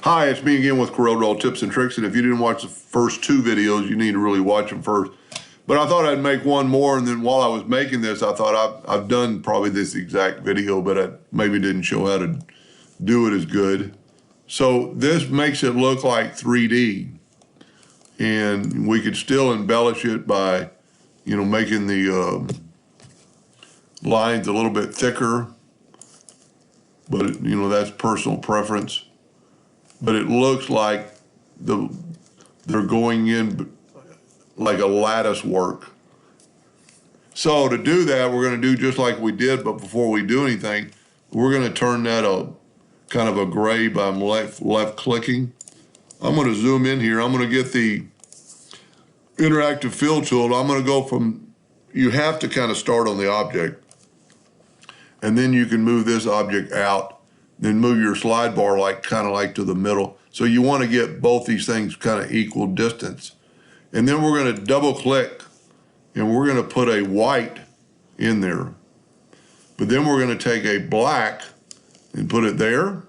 Hi, it's me again with Corel tips and tricks, and if you didn't watch the first two videos, you need to really watch them first. But I thought I'd make one more, and then while I was making this, I thought I've done probably this exact video, but I maybe didn't show how to do it as good. So this makes it look like 3D, and we could still embellish it by, making the lines a little bit thicker, but that's personal preference. But it looks like they're going in like a lattice work. So to do that, we're going to do just like we did, but before we do anything, we're going to turn that a kind of a gray by left clicking. I'm going to zoom in here. I'm going to get the interactive fill tool. I'm going to go from, you have to kind of start on the object, and then you can move this object out. Then move your slide bar kind of like to the middle. So you want to get both these things kind of equal distance. And then we're going to double click and we're going to put a white in there. But then we're going to take a black and put it there.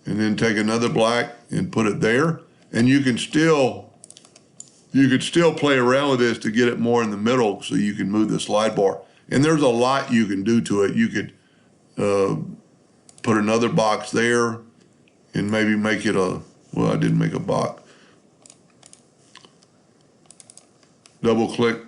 And then take another black and put it there. And you could still play around with this to get it more in the middle so you can move the slide bar. And there's a lot you can do to it. You could put another box there and maybe make it I didn't make a box. Double click.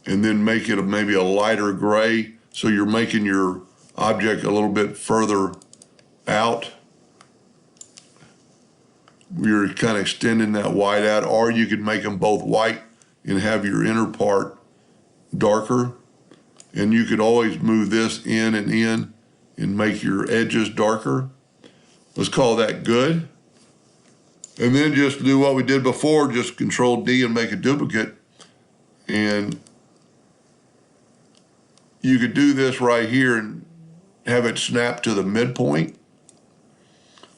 And then make it maybe a lighter gray, so you're making your object a little bit further out. You're kind of extending that white out, or you could make them both white and have your inner part darker. And you could always move this in and make your edges darker. Let's call that good. And then just do what we did before, just Control D and make a duplicate. And you could do this right here and have it snap to the midpoint.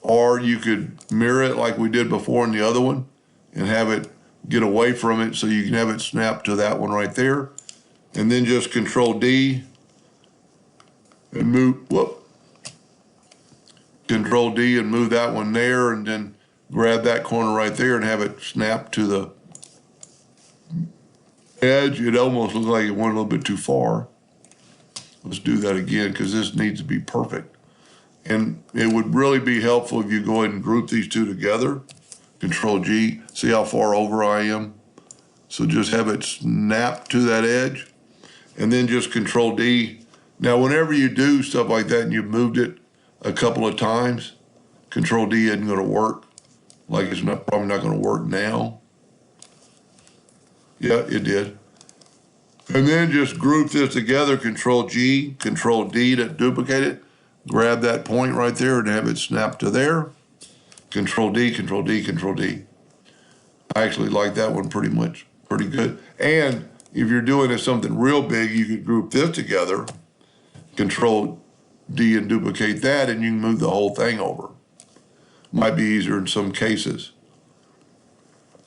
Or you could mirror it like we did before in the other one and have it get away from it so you can have it snap to that one right there. And then just Control D and move, Control D and move that one there, and then grab that corner right there and have it snap to the edge. It almost looks like it went a little bit too far. Let's do that again because this needs to be perfect. And it would really be helpful if you go ahead and group these two together. Control G, see how far over I am? So just have it snap to that edge. And then just Control D. Now, whenever you do stuff like that and you've moved it a couple of times, Control D isn't going to work. Like it's probably not going to work now. Yeah, it did. And then just group this together, Control G, Control D to duplicate it. Grab that point right there and have it snap to there. Control D, Control D, Control D. I actually like that one pretty good. And if you're doing something real big, you could group this together, Control D and duplicate that, and you can move the whole thing over. Might be easier in some cases.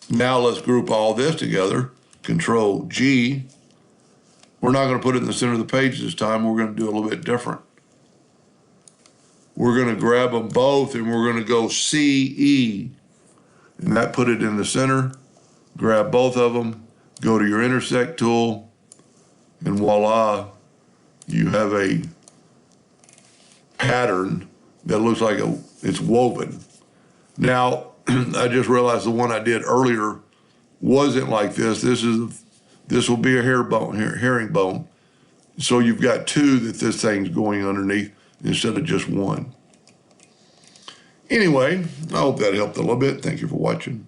Now let's group all this together, Control G. We're not going to put it in the center of the page this time. We're going to do a little bit different. We're going to grab them both, and we're going to go CE. And that put it in the center. Grab both of them. Go to your intersect tool, and voila, you have a pattern that looks like it's woven. Now, I just realized the one I did earlier wasn't like this. This will be a herringbone. So you've got two that this thing's going underneath instead of just one. Anyway, I hope that helped a little bit. Thank you for watching.